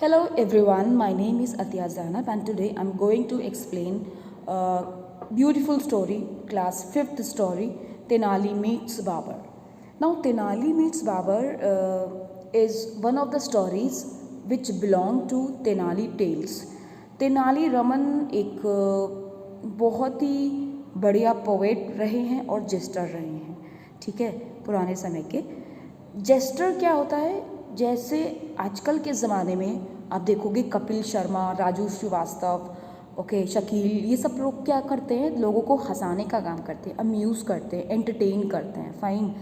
Hello everyone, my name is Atiya Zainab and today I'm going to explain a beautiful story, class 5th story, Tenali Meets Babar. Now Tenali Meets Babar is one of the stories which belong to Tenali Tales. Tenali Raman एक बहुत ही बढ़िया poet रहे हैं और gesture रहे हैं, ठीक है, पुराने समय के। जेस्टर क्या होता है? जैसे आजकल के ज़माने में आप देखोगे कपिल शर्मा, राजू श्रीवास्तव, ओके, शकील, ये सब लोग क्या करते हैं? लोगों को हंसाने का काम करते हैं, अम्यूज़ करते हैं, एंटरटेन करते हैं, फाइन।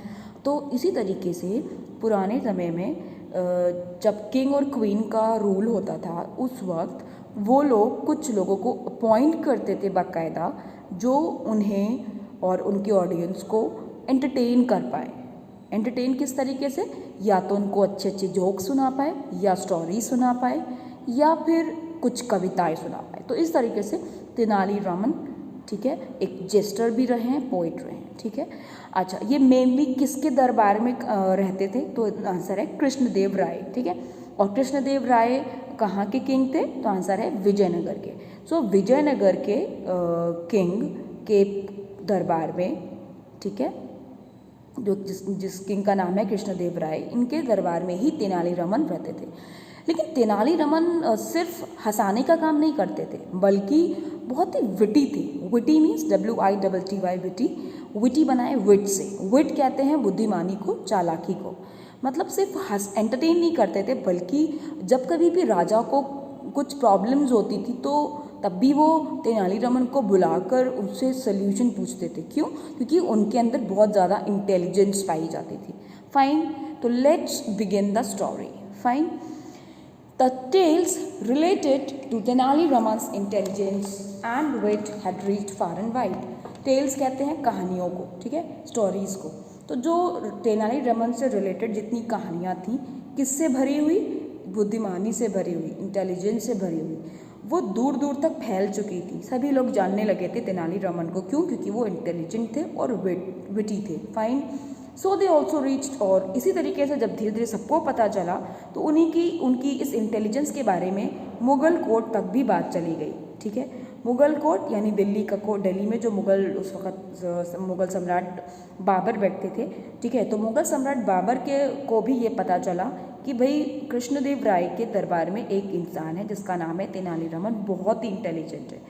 तो इसी तरीके से पुराने समय में जब किंग और क्वीन का रूल होता था उस वक्त वो लोग कुछ लोगों को अपॉइंट करते थे बाकायदा, जो उन्हें और उनके ऑडियंस को एंटरटेन कर पाए। एंटरटेन किस तरीके से? या तो उनको अच्छे अच्छे जोक सुना पाए, या स्टोरी सुना पाए, या फिर कुछ कविताएं सुना पाए। तो इस तरीके से तेनाली रामन, ठीक है, एक जेस्टर भी रहे हैं, पोइट रहे हैं, ठीक है। अच्छा, ये मेनली किसके दरबार में रहते थे? तो आंसर है कृष्णदेव राय, ठीक है। और कृष्णदेव राय कहाँ के किंग थे? तो आंसर है विजयनगर के। सो विजयनगर के किंग के दरबार में, ठीक है, जो जिस किंग का नाम है कृष्णदेव राय, इनके दरबार में ही तेनाली रामन रहते थे। लेकिन तेनाली रामन सिर्फ हंसाने का काम नहीं करते थे, बल्कि बहुत ही विटी थे। Witty means WITTY, witty. Witty बनाए विट से। विट कहते हैं बुद्धिमानी को, चालाकी को। मतलब सिर्फ एंटरटेन नहीं करते थे, बल्कि जब कभी भी राजा को कुछ प्रॉब्लम्स होती थी तो तब भी वो तेनाली रामन को बुलाकर उससे सल्यूशन पूछते थे। क्यों? क्योंकि उनके अंदर बहुत ज़्यादा इंटेलिजेंस पाई जाती थी। फाइन, तो let's begin the story. Fine, the tales related to Tenali Raman's intelligence and wit had reached far and wide. Tales कहते हैं कहानियों को, ठीक है, स्टोरीज को। तो जो तेनाली रामन से रिलेटेड जितनी कहानियाँ थीं, किससे भरी हुई? बुद्धिमानी से भरी हुई, इंटेलिजेंस से भरी हुई। वो दूर दूर तक फैल चुकी थी। सभी लोग जानने लगे थे तेनाली रामन को। क्यों? क्योंकि वो इंटेलिजेंट थे और विटी थे। Fine, so they also reached. और इसी तरीके से जब धीरे धीरे सबको पता चला तो उनकी इस इंटेलिजेंस के बारे में मुग़ल कोर्ट तक भी बात चली गई, ठीक है। मुग़ल कोर्ट यानी दिल्ली का कोर्ट, दिल्ली में जो मुग़ल उस वक़्त मुग़ल सम्राट बाबर बैठते थे, ठीक है। तो मुग़ल सम्राट बाबर को भी ये पता चला कि भाई कृष्णदेव राय के दरबार में एक इंसान है जिसका नाम है तेनाली रामन, बहुत ही इंटेलिजेंट है,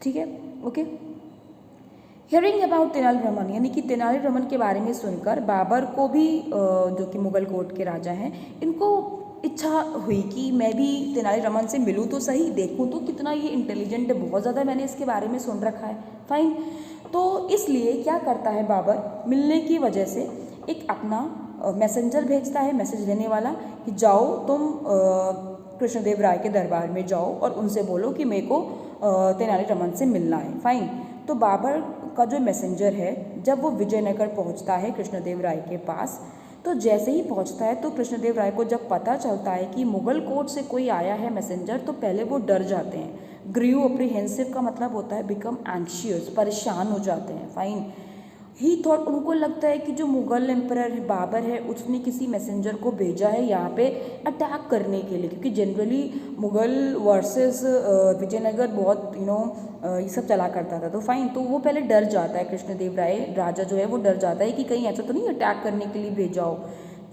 ठीक है, okay. Hearing about Tenali Raman, यानी कि तेनाली रामन के बारे में सुनकर बाबर को भी, जो कि मुग़ल कोर्ट के राजा हैं, इनको इच्छा हुई कि मैं भी तेनाली रामन से मिलूँ तो सही, देखूँ तो कितना ये इंटेलिजेंट है, बहुत ज़्यादा मैंने इसके बारे में सुन रखा है। फाइन, तो इसलिए क्या करता है बाबर, मिलने की वजह से एक अपना मैसेंजर भेजता है, मैसेज देने वाला, कि जाओ तुम कृष्णदेव राय के दरबार में जाओ और उनसे बोलो कि मेरे को तेनाली रामन से मिलना है। फाइन, तो बाबर का जो मैसेंजर है, जब वो विजयनगर पहुंचता है कृष्णदेव राय के पास, तो जैसे ही पहुंचता है तो कृष्णदेव राय को जब पता चलता है कि मुग़ल कोर्ट से कोई आया है मैसेंजर, तो पहले वो डर जाते हैं। ग्रीव अप्रीहेंसिव का मतलब होता है बिकम एंशियस, परेशान हो जाते हैं। फाइन, ही थॉट, उनको लगता है कि जो मुग़ल एम्परर बाबर है उसने किसी मैसेंजर को भेजा है यहाँ पे अटैक करने के लिए, क्योंकि जनरली मुग़ल वर्सेस विजयनगर बहुत ये सब चला करता था। तो फाइन, तो वो पहले डर जाता है, कृष्णदेव राय राजा जो है वो डर जाता है कि कहीं ऐसा तो नहीं अटैक करने के लिए भेजा हो,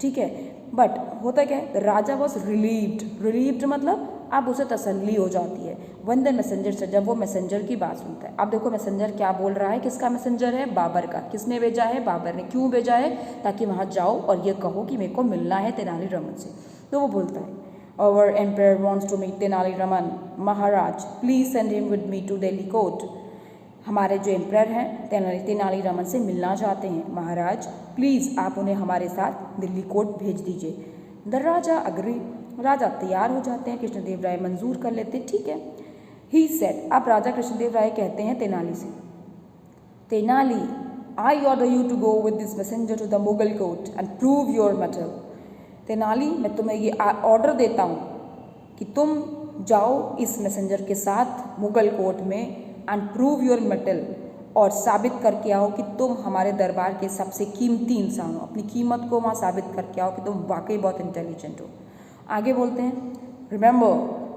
ठीक है। बट होता क्या है, राजा वॉज रिलीव्ड मतलब अब उसे तसल्ली हो जाती है। वन द मैसेंजर से, जब वो मैसेंजर की बात सुनता है। अब देखो मैसेंजर क्या बोल रहा है, किसका मैसेंजर है? बाबर का। किसने भेजा है? बाबर ने। क्यों भेजा है? ताकि वहाँ जाओ और ये कहो कि मेरे को मिलना है तेनाली रामन से। तो वो बोलता है, our empire wants to meet Tenali Raman, Maharaj please send him with me to Delhi court. हमारे जो एम्पायर हैं तेनाली रामन से मिलना चाहते हैं, महाराज प्लीज़ आप उन्हें हमारे साथ दिल्ली कोर्ट भेज दीजिए। द राजा अग्री, राजा तैयार हो जाते हैं, कृष्णदेव राय मंजूर कर लेते, ठीक है। ही सेड, अब राजा कृष्णदेव राय कहते हैं तेनाली से, Tenali I order you to go with this messenger to the Mughal court and prove your mettle. Tenali, मैं तुम्हें ये ऑर्डर देता हूँ कि तुम जाओ इस मैसेंजर के साथ मुगल कोर्ट में एंड प्रूव योर मेटल, और साबित करके आओ कि तुम हमारे दरबार के सबसे कीमती इंसान हो। अपनी कीमत को वहाँ साबित करके आओ कि तुम वाकई बहुत इंटेलिजेंट हो। आगे बोलते हैं, Remember,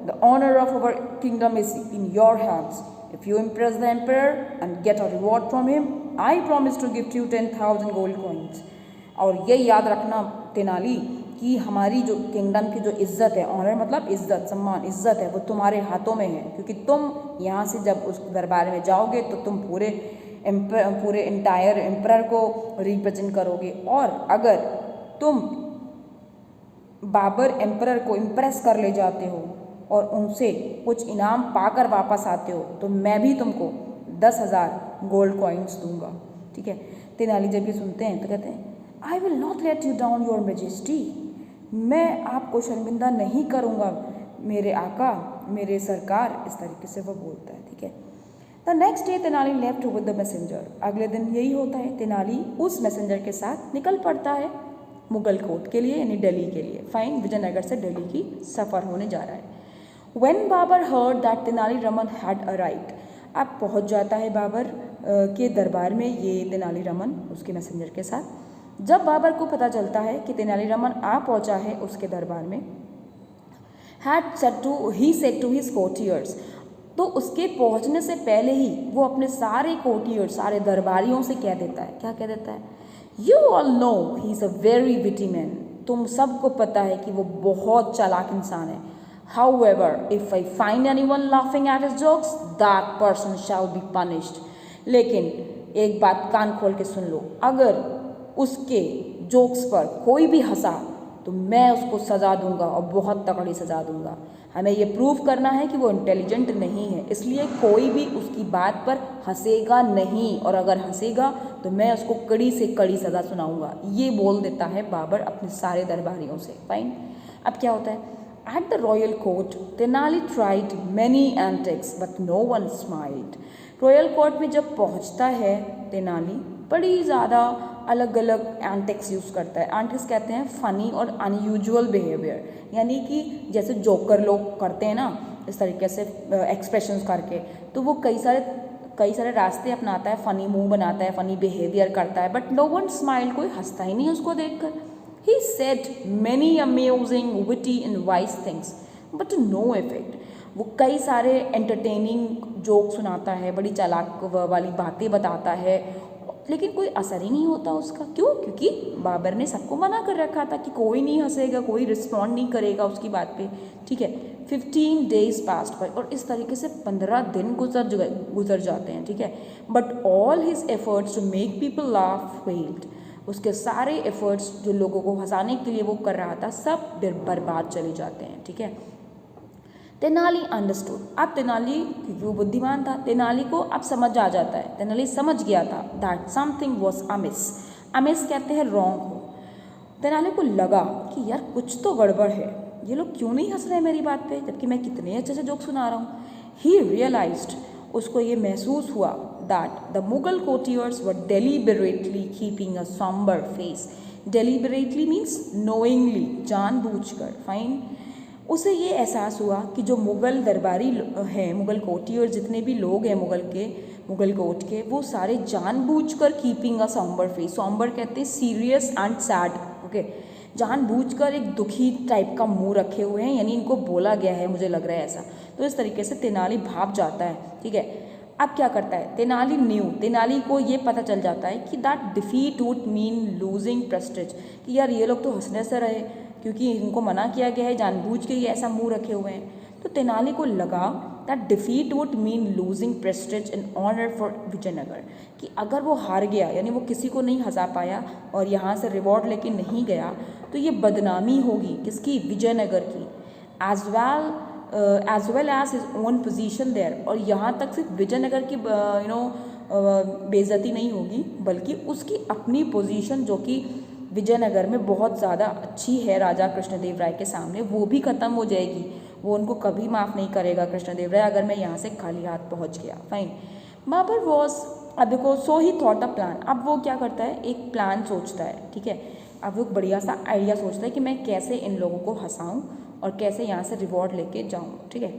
the honor of our kingdom is in your hands. If you impress the emperor and get a reward from him, I promise to gift you 10,000 gold coins. और ये याद रखना तेनाली कि हमारी जो किंगडम की जो इज्जत है, ऑनर मतलब इज्जत, सम्मान, इज्जत है, वो तुम्हारे हाथों में है, क्योंकि तुम यहाँ से जब उस दरबार में जाओगे तो तुम पूरे इंटायर एम्परर को रिप्रेजेंट करोगे। और अगर तुम बाबर एम्परर को इम्प्रेस कर ले जाते हो और उनसे कुछ इनाम पाकर वापस आते हो तो मैं भी तुमको 10,000 गोल्ड कॉइन्स दूंगा। ठीक है। तेनाली जब ये सुनते हैं तो कहते हैं I will not let you down your majesty, मैं आपको शर्मिंदा नहीं करूँगा मेरे आका, मेरे सरकार, इस तरीके से वो बोलता है। ठीक है। The next day Tenali left with the messenger, अगले दिन यही होता है, तेनाली उस मैसेंजर के साथ निकल पड़ता है मुगल कोर्ट के लिए, यानी दिल्ली के लिए। फाइन, विजयनगर से दिल्ली की सफ़र होने जा रहा है। When Babar heard that Tenali Raman had arrived, अब पहुंच जाता है बाबर के दरबार में ये तेनालीरामन उसके मैसेंजर के साथ। जब बाबर को पता चलता है कि तेनालीरामन आ पहुंचा है उसके दरबार में, he said to his courtiers, तो उसके पहुंचने से पहले ही वो अपने सारे कोर्टियर्स, सारे दरबारियों से कह देता है, क्या कह देता है? You all know he is a very witty man, तुम सबको पता है कि वो बहुत चालाक इंसान है। However, if I find anyone laughing at his jokes, that person shall be punished. लेकिन एक बात कान खोल के सुन लो, अगर उसके जोक्स पर कोई भी हंसा तो मैं उसको सज़ा दूंगा और बहुत तगड़ी सज़ा दूंगा। हमें ये प्रूव करना है कि वो इंटेलिजेंट नहीं है, इसलिए कोई भी उसकी बात पर हंसेगा नहीं, और अगर हंसेगा तो मैं उसको कड़ी से कड़ी सज़ा सुनाऊंगा। ये बोल देता है बाबर अपने सारे दरबारियों से। फाइन, अब क्या होता है? At the royal court, Tenali tried many antics, but no one smiled. Royal court में जब पहुंचता है तेनाली बड़ी ज़्यादा अलग अलग एंटिक्स यूज़ करता है। एंटिक्स कहते हैं फ़नी और अनयूजुअल बिहेवियर, यानी कि जैसे जोकर लोग करते हैं ना, इस तरीके से एक्सप्रेशंस करके, तो वो कई सारे रास्ते अपनाता है, फ़नी मुंह बनाता है, फ़नी बिहेवियर करता है, बट नो वन स्माइल, कोई हंसता ही नहीं उसको देखकर। He said many amusing, witty and wise things, but to no effect. वो कई सारे एंटरटेनिंग जोक सुनाता है, बड़ी चालाक वाली बातें बताता है, लेकिन कोई असर ही नहीं होता उसका। क्यों? क्योंकि बाबर ने सबको मना कर रखा था कि कोई नहीं हंसेगा, कोई रिस्पॉन्ड नहीं करेगा उसकी बात पे। ठीक है। 15 days passed by, और इस तरीके से 15 दिन गुजर जाते हैं। ठीक है। But all his efforts to make people laugh failed, उसके सारे एफर्ट्स जो लोगों को हंसाने के लिए वो कर रहा था सब बर्बाद चले जाते हैं। ठीक है। तेनाली अंडरस्टूड, अब तेनाली क्योंकि वो बुद्धिमान था, तेनाली को अब समझ आ जाता है, तेनाली समझ गया था that something was Amish. Amish कहते हैं रॉन्ग हो। तेनाली को लगा कि यार कुछ तो गड़बड़ है, ये लोग क्यों नहीं हंस रहे मेरी बात पे, जबकि मैं कितने अच्छे से जोक सुना रहा हूँ। ही रियलाइज्ड, उसको ये महसूस हुआ that the Mughal courtiers were deliberately keeping a somber face. Deliberately means knowingly, जानबूझकर। फाइन, उसे ये एहसास हुआ कि जो मुग़ल दरबारी हैं, मुग़ल कोर्टियर जितने भी लोग हैं मुग़ल कोर्ट के, वो सारे जानबूझकर keeping a sombre face. Sombre कहते हैं सीरियस एंड सैड। ओके, जानबूझकर एक दुखी टाइप का मुंह रखे हुए हैं, यानी इनको बोला गया है, मुझे लग रहा है ऐसा। तो इस तरीके से तेनाली भाप जाता है। ठीक है। अब क्या करता है? तेनाली को ये पता चल जाता है कि that defeat would mean losing prestige, कि यार ये लोग तो हंसने से रहे क्योंकि इनको मना किया गया है, जानबूझ के ये ऐसा मुंह रखे हुए हैं। तो तेनाली को लगा that defeat would mean losing prestige and honour for Vijayanagar, कि अगर वो हार गया, यानी वो किसी को नहीं हंसा पाया और यहाँ से रिवॉर्ड लेके नहीं गया, तो ये बदनामी होगी किसकी? विजयनगर की। As well as his own position there, और यहाँ तक सिर्फ विजयनगर की बेइज्जती नहीं होगी, बल्कि उसकी अपनी पोजीशन जो कि विजयनगर में बहुत ज़्यादा अच्छी है राजा कृष्णदेव राय के सामने, वो भी ख़त्म हो जाएगी। वो उनको कभी माफ़ नहीं करेगा कृष्णदेव राय अगर मैं यहाँ से खाली हाथ पहुँच गया। फाइन, बाबर वॉज, अब देखो, सो ही थॉट अ प्लान। अब वो क्या करता है? एक प्लान सोचता है। ठीक है। अब वो बढ़िया सा आइडिया सोचता है कि मैं कैसे इन लोगों को हंसाऊँ और कैसे यहाँ से रिवॉर्ड लेके जाऊँ। ठीक है।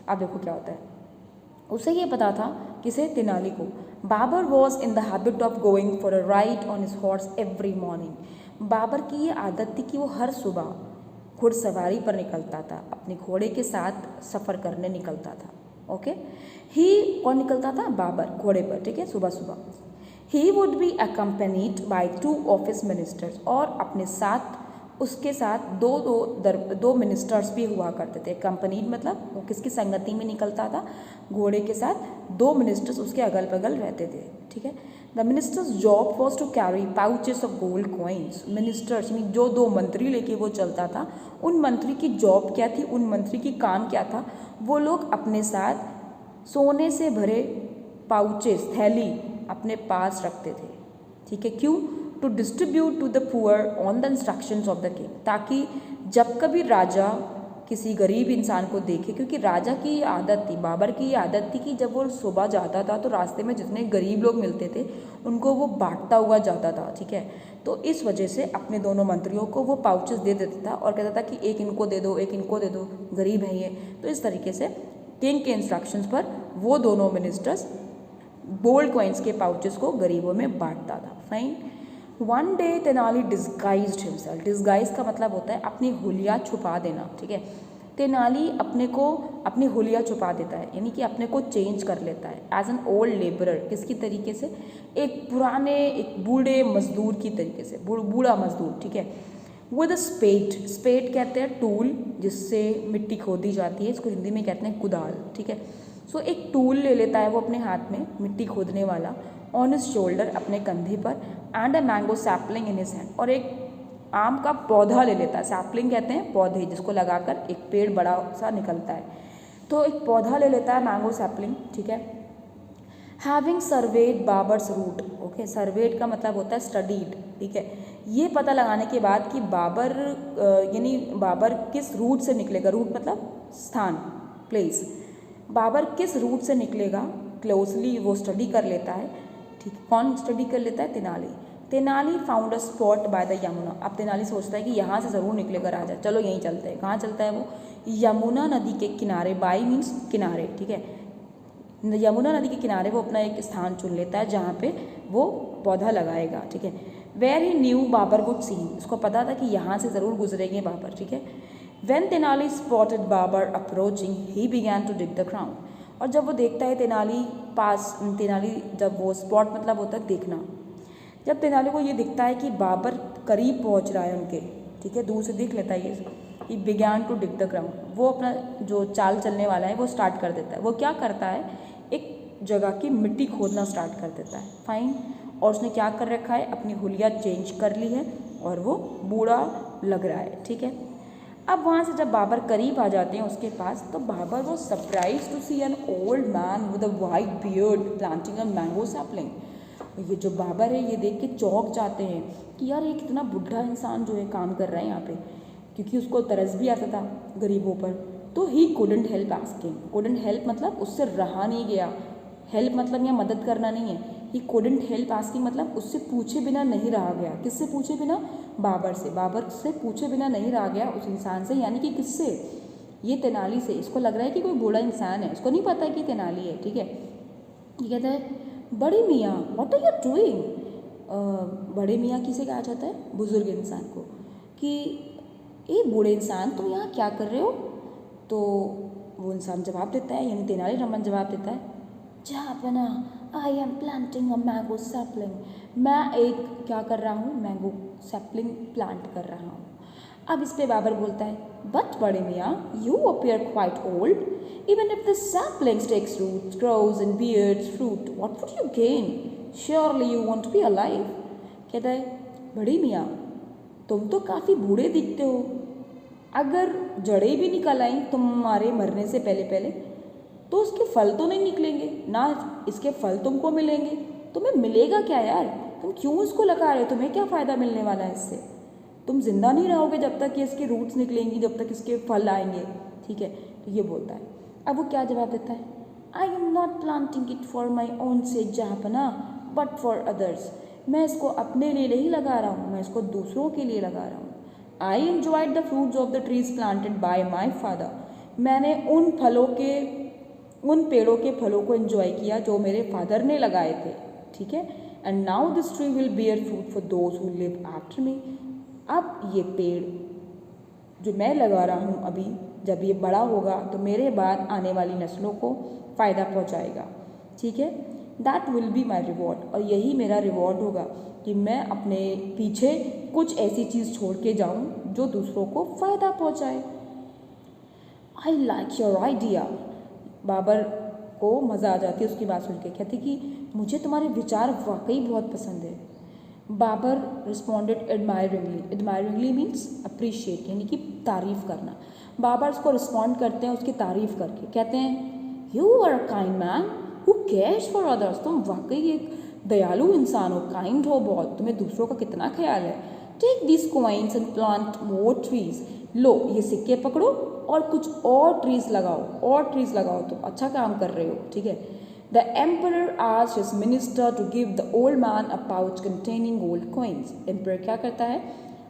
अब देखो क्या होता है। उसे ये पता था, किसे? तेनाली को, Babur was in the habit of going for a ride on his horse every morning. Babur की ये आदत थी कि वो हर सुबह घुड़सवारी पर निकलता था, अपने घोड़े के साथ सफ़र करने निकलता था। ओके, ही कौन निकलता था? बाबर, घोड़े पर, ठीक है, सुबह सुबह। He would be accompanied by 2 office ministers, और अपने साथ उसके साथ दो मिनिस्टर्स भी हुआ करते थे। कंपनीड मतलब वो किसकी संगति में निकलता था? घोड़े के साथ 2 मिनिस्टर्स उसके अगल बगल रहते थे, ठीक है। The minister's job was to carry pouches of gold coins. Ministers यानी जो 2 मंत्री लेके वो चलता था, उन मंत्री की जॉब क्या थी, उन मंत्री की काम क्या था? वो लोग अपने साथ सोने से भरे पाउचेस, थैली अपने पास रखते थे, ठीक है। क्यों? To distribute to the poor on the instructions of the king, ताकि जब कभी राजा किसी गरीब इंसान को देखे, क्योंकि राजा की आदत थी, बाबर की आदत थी कि जब वो सुबह जाता था तो रास्ते में जितने गरीब लोग मिलते थे उनको वो बांटता हुआ जाता था, ठीक है। तो इस वजह से अपने दोनों मंत्रियों को वो पाउचेस दे देता था और कहता था कि एक इनको दे दो, एक इनको दे दो, गरीब है ये। तो इस तरीके से किंग के इंस्ट्रक्शंस पर वो दोनों मिनिस्टर्स गोल्ड कॉइन्स के पाउचेस को गरीबों में बांटता था। Fine. One day Tenali disguised himself. Disguise का मतलब होता है अपनी हुलिया छुपा देना, ठीक है। तेनाली अपनी हुलिया छुपा देता है, यानी कि अपने को चेंज कर लेता है एज एन ओल्ड लेबरर। किसकी तरीके से? एक बूढ़े मजदूर की तरीके से, बूढ़ा मजदूर, ठीक है। विद अ स्पेड, स्पेड कहते हैं टूल जिससे मिट्टी खोदी जाती है, इसको हिंदी में कहते हैं कुदाल, ठीक है। सो एक टूल ले लेता है वो अपने हाथ में, मिट्टी खोदने वाला, ऑन हिज शोल्डर, अपने कंधे पर, and a mango sapling in his hand, और एक आम का पौधा ले लेता है। सैपलिंग कहते हैं पौधे जिसको लगाकर एक पेड़ बड़ा सा निकलता है, तो एक पौधा ले लेता है, मैंगो सैपलिंग, ठीक है। Having served Babur's route, okay, served का मतलब होता है स्टडीड, ठीक है। ये पता लगाने के बाद कि बाबर किस रूट से निकलेगा, रूट मतलब स्थान, प्लेस, बाबर किस रूट से निकलेगा, क्लोजली वो स्टडी कर लेता है, ठीक। कौन स्टडी कर लेता है? Tenali. Tenali found a spot by the Yamuna. अब तेनाली सोचता है कि यहाँ से ज़रूर निकलेगा राजा, चलो यहीं चलते हैं। कहाँ चलता है वो? यमुना नदी के किनारे, बाई मीन्स किनारे, ठीक है। यमुना नदी के किनारे वो अपना एक स्थान चुन लेता है जहाँ पे वो पौधा लगाएगा, ठीक है। Where he knew Babur would see, उसको पता था कि यहाँ से ज़रूर गुजरेंगे बाबर, ठीक है। When Tenali spotted Babur approaching he began to dig the ground, और जब वो देखता है तेनाली जब वो स्पॉट मतलब होता है देखना, जब तेनाली को ये दिखता है कि बाबर करीब पहुंच रहा है उनके, ठीक है, दूर से देख लेता है ये, he began to dig the ground, वो अपना जो चाल चलने वाला है वो स्टार्ट कर देता है। वो क्या करता है? एक जगह की मिट्टी खोदना स्टार्ट कर देता है। फाइन। और उसने क्या कर रखा है? अपनी हुलिया चेंज कर ली है और वो बूढ़ा लग रहा है, ठीक है। अब वहाँ से जब बाबर करीब आ जाते हैं उसके पास, तो बाबर वो surprise to see an old man with a white beard planting a mango sapling. ये जो बाबर है ये देख के चौंक जाते हैं कि यार ये कितना बुढ़ा इंसान जो है काम कर रहा है यहाँ पे, क्योंकि उसको तरस भी आता था गरीबों पर। तो he couldn't help asking, couldn't help मतलब उससे रहा नहीं गया, हेल्प मतलब यहाँ मदद करना नहीं है, ही कुडंट हेल्प आस्किंग मतलब उससे पूछे बिना नहीं रहा गया। किससे पूछे बिना? बाबर से। बाबर से पूछे बिना नहीं रहा गया उस इंसान से, यानी कि किससे? ये तेनाली से। इसको लग रहा है कि कोई बूढ़ा इंसान है, उसको नहीं पता है कि तेनाली है, ठीक है। ये कहता है, बड़े मियाँ व्हाट आर यू डूइंग। बड़े मियाँ किसे कहा जाता है? बुजुर्ग इंसान को, कि ए बूढ़े इंसान तुम यहाँ क्या कर रहे हो? तो वो इंसान जवाब देता है, यानी तेनाली रामन जवाब देता है, जापना I am planting a mango sapling, मैं एक क्या कर रहा हूँ? मैंगो सैपलिंग प्लांट कर रहा हूँ। अब इस पे बाबर बोलता है, बट बड़े मियाँ you appear quite old, even if the saplings takes root, grows and bears fruit, what would you gain? Surely you want to be alive. कहता है, बड़े मियाँ तुम तो काफ़ी बूढ़े दिखते हो, अगर जड़ें भी निकल आई तुम्हारे मरने से पहले पहले तो उसके फल तो नहीं निकलेंगे ना, इसके फल तुमको मिलेंगे, तुम्हें मिलेगा क्या यार? तुम क्यों इसको लगा रहे हो? तुम्हें क्या फ़ायदा मिलने वाला है इससे? तुम जिंदा नहीं रहोगे जब तक कि इसकी रूट्स निकलेंगी, जब तक इसके फल आएंगे, ठीक है। तो ये बोलता है। अब वो क्या जवाब देता है? I am not planting it for my own sake जहाँपना बट फॉर अदर्स, मैं इसको अपने लिए नहीं लगा रहा हूँ, मैं इसको दूसरों के लिए लगा रहा हूँ। I enjoyed the fruits of the trees planted by my father, मैंने उन पेड़ों के फलों को एंजॉय किया जो मेरे फादर ने लगाए थे, ठीक है। And now this tree will beer fruit for those who live after me, अब ये पेड़ जो मैं लगा रहा हूँ अभी, जब ये बड़ा होगा तो मेरे बाद आने वाली नस्लों को फ़ायदा पहुँचाएगा, ठीक है। That will be my reward, और यही मेरा रिवॉर्ड होगा कि मैं अपने पीछे कुछ ऐसी चीज़ छोड़ के जाऊँ जो दूसरों को फ़ायदा पहुँचाए। I like your idea. Babur को मज़ा आ जाती है उसकी बात सुन के, कहती कि मुझे तुम्हारे विचार वाकई बहुत पसंद है। बाबर रिस्पॉन्डेड एडमायरिंगली। एडमायरिंगली मीन्स अप्रिशिएट, यानी कि तारीफ़ करना। बाबर उसको रिस्पॉन्ड करते हैं उसकी तारीफ़ करके, कहते हैं you are a kind man who cares for others. तुम वाकई एक दयालु इंसान हो, काइंड हो बहुत, तुम्हें दूसरों का कितना ख्याल है। Take this coins and plant more trees. लो ये सिक्के पकड़ो और कुछ और ट्रीज लगाओ, तुम अच्छा काम कर रहे हो, ठीक है। The emperor asked his minister to give the old man a pouch containing gold coins. Emperor क्या करता है,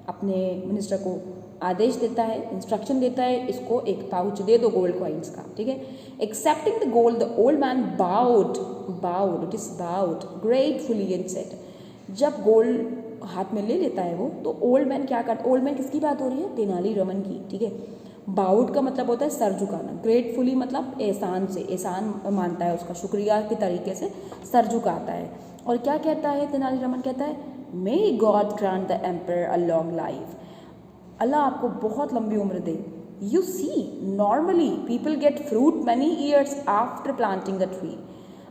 अपने मिनिस्टर को आदेश देता है, इंस्ट्रक्शन देता है, इसको एक पाउच दे दो गोल्ड कॉइन्स का, ठीक है। Accepting the gold the old man bowed, it is bowed gratefully and said. जब गोल्ड हाथ में ले लेता है वो, तो ओल्ड मैन क्या करता, ओल्ड मैन किसकी बात हो रही है, तेनालीरामन की, ठीक है। बाउड का मतलब होता है सर झुकाना, ग्रेटफुली मतलब एहसान से, एहसान मानता है उसका, शुक्रिया के तरीके से सर झुकाता है। और क्या कहता है तेनालीरामन, कहता है may God grant the emperor a long life. Allah आपको बहुत लंबी उम्र दे। You see normally people get fruit many years after planting the tree.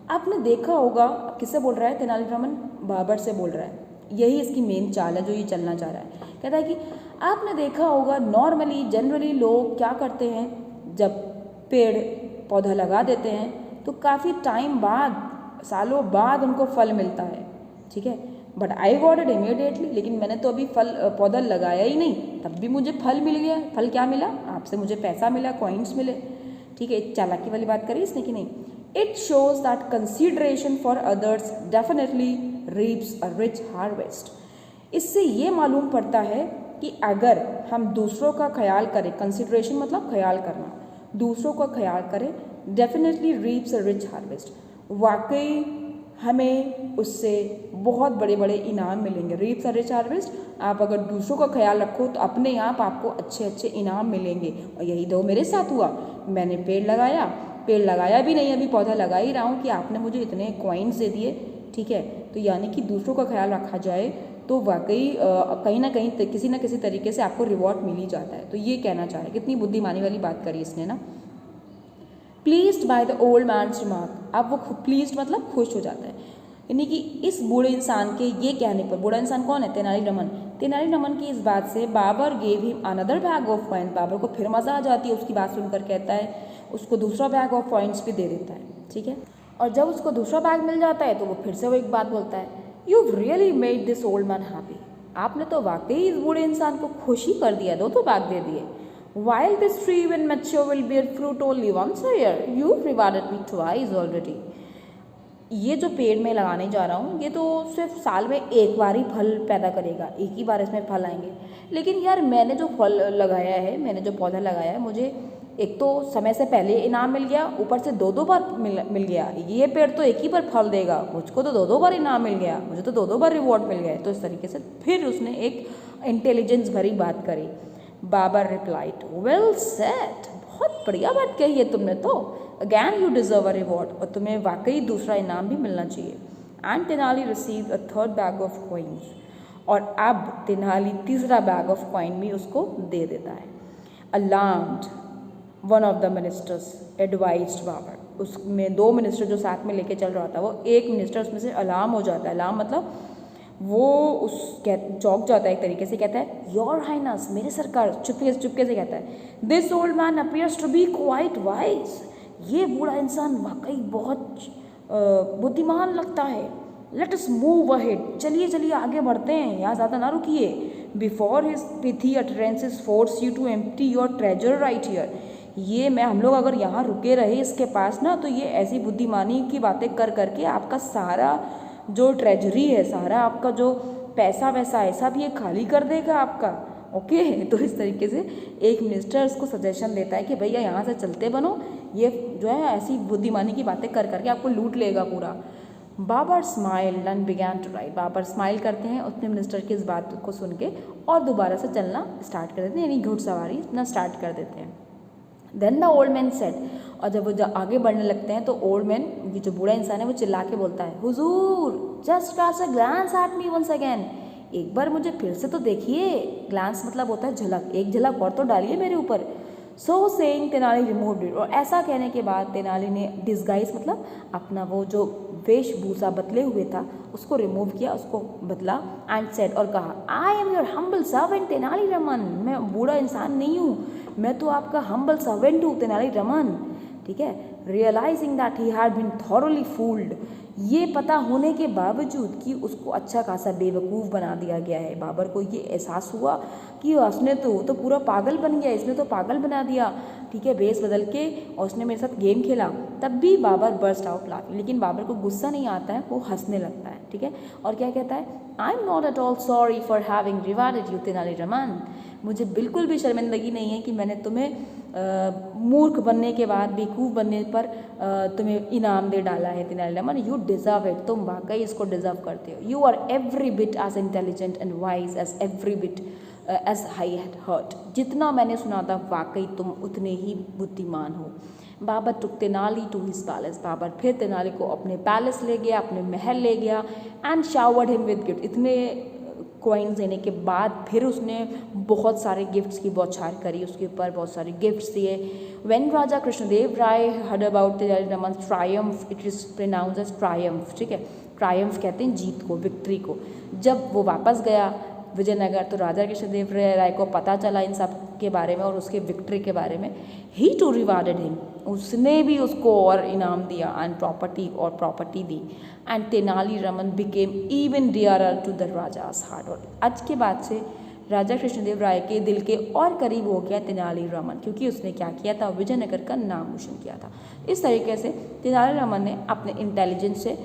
आपने देखा होगा, किससे बोल रहा है तेनालीरामन, बाबर से बोल रहा है। यही इसकी मेन चाल है जो ये चलना चाह रहा है। कहता है कि आपने देखा होगा नॉर्मली जनरली लोग क्या करते हैं, जब पेड़ पौधा लगा देते हैं तो काफ़ी टाइम बाद, सालों बाद उनको फल मिलता है, ठीक है। But I got it immediately, लेकिन मैंने तो अभी फल पौधा लगाया ही नहीं, तब भी मुझे फल मिल गया। फल क्या मिला, आपसे मुझे पैसा मिला, कॉइन्स मिले, ठीक है। चालाकी वाली बात करी इसने कि नहीं। It shows that consideration for others definitely reefs a rich harvest. इससे ये मालूम पड़ता है कि अगर हम दूसरों का ख्याल करें, कंसिडरेशन मतलब ख्याल करना, दूसरों का ख्याल करें, definitely reefs a rich harvest, वाकई हमें उससे बहुत बड़े बड़े इनाम मिलेंगे। रीप्स अ रिच हार्वेस्ट, आप अगर दूसरों का ख्याल रखो तो अपने आप आपको अच्छे अच्छे इनाम मिलेंगे। और यही तो मेरे साथ हुआ, मैंने पेड़ लगाया भी नहीं, अभी पौधा लगा ही रहा हूँ कि आपने मुझे इतने कॉइन्स दे दिए, ठीक है। तो यानी कि दूसरों का ख्याल रखा जाए तो वाकई कहीं ना कहीं किसी न किसी तरीके से आपको रिवॉर्ड मिल ही जाता है। तो ये कहना चाहे, कितनी बुद्धिमानी वाली बात करी इसने ना। Pleased by the old man's remark. अब वो प्लीज्ड मतलब खुश हो जाता है, यानी कि इस बूढ़े इंसान के ये कहने पर, बूढ़ा इंसान कौन है, तेनालीरामन। तेनालीरामन की इस बात से Babur gave him another bag of coins. Babur को फिर मज़ा आ जाती है उसकी बात सुनकर, कहता है उसको दूसरा बैग ऑफ कॉइन्स भी दे देता है, ठीक है। और जब उसको दूसरा बैग मिल जाता है तो वो फिर से वो एक बात बोलता है, you really made this old man happy. आपने तो वाकई इस बूढ़े इंसान को खुश ही कर दिया, दो बैग दे दिए। While this tree when mature will bear fruit only once a year, you've rewarded me twice already. ये जो पेड़ मैं लगाने जा रहा हूँ ये तो सिर्फ साल में एक बार ही फल पैदा करेगा, एक ही बार इसमें फल आएंगे। लेकिन यार मैंने जो फल लगाया है, मैंने जो पौधा लगाया है, मुझे एक तो समय से पहले इनाम मिल गया, ऊपर से दो बार मिल गया। ये पेड़ तो एक ही बार फल देगा, मुझको तो दो बार इनाम मिल गया, मुझे तो दो बार रिवॉर्ड मिल गया। तो इस तरीके से फिर उसने एक इंटेलिजेंस भरी बात करी। बाबर रिप्लाइड, वेल सेड, बहुत बढ़िया बात कही है तुमने तो। Again you deserve a reward, और तुम्हें वाकई दूसरा इनाम भी मिलना चाहिए। And Tenali receive a third bag of coins, और अब तेनाली तीसरा बैग ऑफ कॉइन भी उसको दे देता है। Alarmed one of the ministers advised Babur. उसमें दो मिनिस्टर जो साथ में लेके चल रहा था, वो एक मिनिस्टर उसमें से अलार्म हो जाता है। अलार्म मतलब वो चौंक जाता है एक तरीके से, कहता है योर हाइनेस, मेरे सरकार, चुपके से कहता है, this old man appears to be quite wise. ये बूढ़ा इंसान वाकई बहुत बुद्धिमान लगता है। लेट अस मूव अहेड, चलिए आगे बढ़ते हैं, यहाँ ज़्यादा ना रुकिए। Before his pithy utterances forces you to empty your treasure right here. ये हम लोग अगर यहाँ रुके रहे इसके पास ना, तो ये ऐसी बुद्धिमानी की बातें कर करके आपका सारा जो ट्रेजरी है, सारा आपका जो पैसा वैसा ऐसा भी ये खाली कर देगा आपका, ओके। तो इस तरीके से एक मिनिस्टर उसको सजेशन देता है कि भैया यहाँ से चलते बनो, ये जो है ऐसी बुद्धिमानी की बातें कर करके आपको लूट लेगा पूरा। Babur smiled and began to write. Babur smile करते हैं अपने मिनिस्टर की इस बात को सुन के और दोबारा से चलना स्टार्ट कर देते हैं, यानी घुड़सवारी ना स्टार्ट कर देते हैं। Then the old man said, और जब वो आगे बढ़ने लगते हैं तो ओल्ड मैन, ये जो बूढ़ा इंसान है, वो चिल्ला के बोलता है, हुजूर just cast a glance at me once again, एक बार मुझे फिर से तो देखिए। ग्लांस मतलब होता है झलक, एक झलक और तो डालिए मेरे ऊपर। So saying Tenali removed it, और ऐसा कहने के बाद तेनाली ने डिस्गाइज मतलब अपना वो जो वेशभूषा बदले हुए था उसको रिमूव किया, उसको बदला, एंड सेड, और कहा, I am your humble servant Tenali Raman, मैं बूढ़ा इंसान नहीं हूँ, मैं तो आपका हम्बल सर्वेंट हूँ तेनाली रमन। ठीक है, realising that he had been thoroughly fooled, ये पता होने के बावजूद कि उसको अच्छा खासा बेवकूफ़ बना दिया गया है, बाबर को ये एहसास हुआ कि उसने तो पूरा पागल बन गया, इसने तो पागल बना दिया, ठीक है, बेस बदल के, और उसने मेरे साथ गेम खेला। तब भी बाबर बर्स्ट आउट लाफिंग, लेकिन बाबर को गुस्सा नहीं आता है, वो हंसने लगता है। ठीक है, और क्या कहता है, I am not at all sorry for having rewarded you Tenali Raman, मुझे बिल्कुल भी शर्मिंदगी नहीं है कि मैंने तुम्हें मूर्ख बनने के बाद, बेवकूफ़ बनने पर तुम्हें इनाम दे डाला है Tenali Raman, you deserve it, तुम वाकई इसको डिज़र्व करते हो। You are every bit as intelligent and wise as every bit as I had heard, जितना मैंने सुना था वाकई तुम उतने ही बुद्धिमान हो। Babur took Tenali to his palace, Babur फिर तेनाली को अपने पैलेस ले गया, अपने महल ले गया, and showered him with gift, इतने कॉइन्स देने के बाद फिर उसने बहुत सारे गिफ्ट्स की बौछार करी, उसके ऊपर बहुत सारे गिफ्ट्स दिए। When Raja Krishnadeva Raya heard about Tenali Raman triumph, it is pronounced as triumph, ठीक है, ट्रायम्फ कहते हैं जीत को, विक्ट्री को। जब वो वापस गया विजयनगर तो राजा कृष्णदेव राय को पता चला इन सब के बारे में और उसके विक्ट्री के बारे में। ही टू रिवार्डेड हिम, उसने भी उसको और इनाम दिया, एंड प्रॉपर्टी दी, and Tenali Raman became even dearer to the Raja's heart, और आज के बाद से राजा कृष्णदेव राय के दिल के और करीब हो गया तेनाली रमन, क्योंकि उसने क्या किया था, विजयनगर का नाम रोशन किया था। इस तरीके से तेनाली रमन ने अपने इंटेलिजेंस से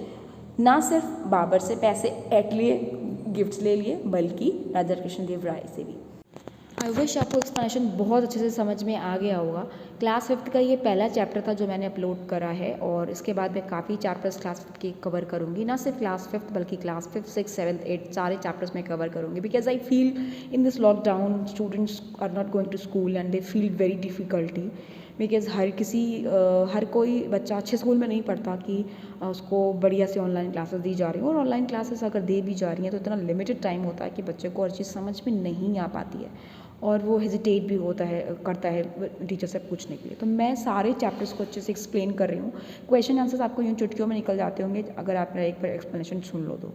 ना सिर्फ बाबर से पैसे ऐट लिए, गिफ्ट्स ले लिए, बल्कि राजा कृष्णदेव राय से भी। आई विश आपको एक्सप्लेनेशन बहुत अच्छे से समझ में आ गया होगा। क्लास 5 का ये पहला चैप्टर था जो मैंने अपलोड करा है, और इसके बाद मैं काफ़ी चैप्टर्स क्लास 5 के कवर करूँगी, ना सिर्फ क्लास 5 बल्कि क्लास 5, 6, 7, 8 सारे चैप्टर्स मैं कवर करूँगी, because I feel in this lockdown students are not going to school and they feel very difficulty, because हर कोई बच्चा अच्छे स्कूल में नहीं पढ़ता कि उसको बढ़िया से ऑनलाइन क्लासेस दी जा रही हैं, और ऑनलाइन क्लासेस अगर दे भी जा रही हैं तो इतना लिमिटेड टाइम होता है कि बच्चे को हर चीज़ समझ में नहीं आ पाती है, और वो हेजिटेट भी करता है टीचर से पूछने के लिए। तो मैं सारे चैप्टर्स को अच्छे से एक्सप्लेन कर रही हूँ। क्वेश्चन आंसर्स आपको यूँ चुटकियों में निकल जाते होंगे अगर आप मेरा एक बार एक्सप्लेनेशन सुन लो तो।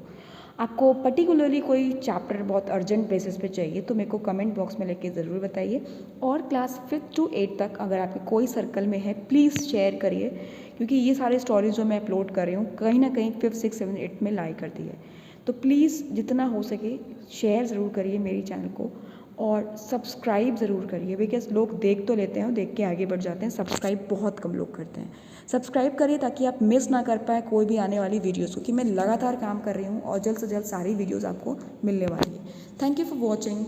आपको पर्टिकुलरली कोई चैप्टर बहुत अर्जेंट बेसिस पे चाहिए तो मेरे को कमेंट बॉक्स में लेके ज़रूर बताइए, और क्लास 5 to 8 तक अगर आपके कोई सर्कल में है प्लीज़ शेयर करिए, क्योंकि ये सारे स्टोरीज जो मैं अपलोड कर रही हूँ कहीं ना कहीं 5, 6, 7, 8 में लाई करती है। तो प्लीज़ जितना हो सके शेयर ज़रूर करिए मेरी चैनल को, और सब्सक्राइब ज़रूर करिए, बिकॉज लोग देख तो लेते हैं और देख के आगे बढ़ जाते हैं, सब्सक्राइब बहुत कम लोग करते हैं। सब्सक्राइब करिए ताकि आप मिस ना कर पाए कोई भी आने वाली वीडियोज़, क्योंकि मैं लगातार काम कर रही हूँ और जल्द से जल्द सारी वीडियोज़ आपको मिलने वाली है। Thank you for watching.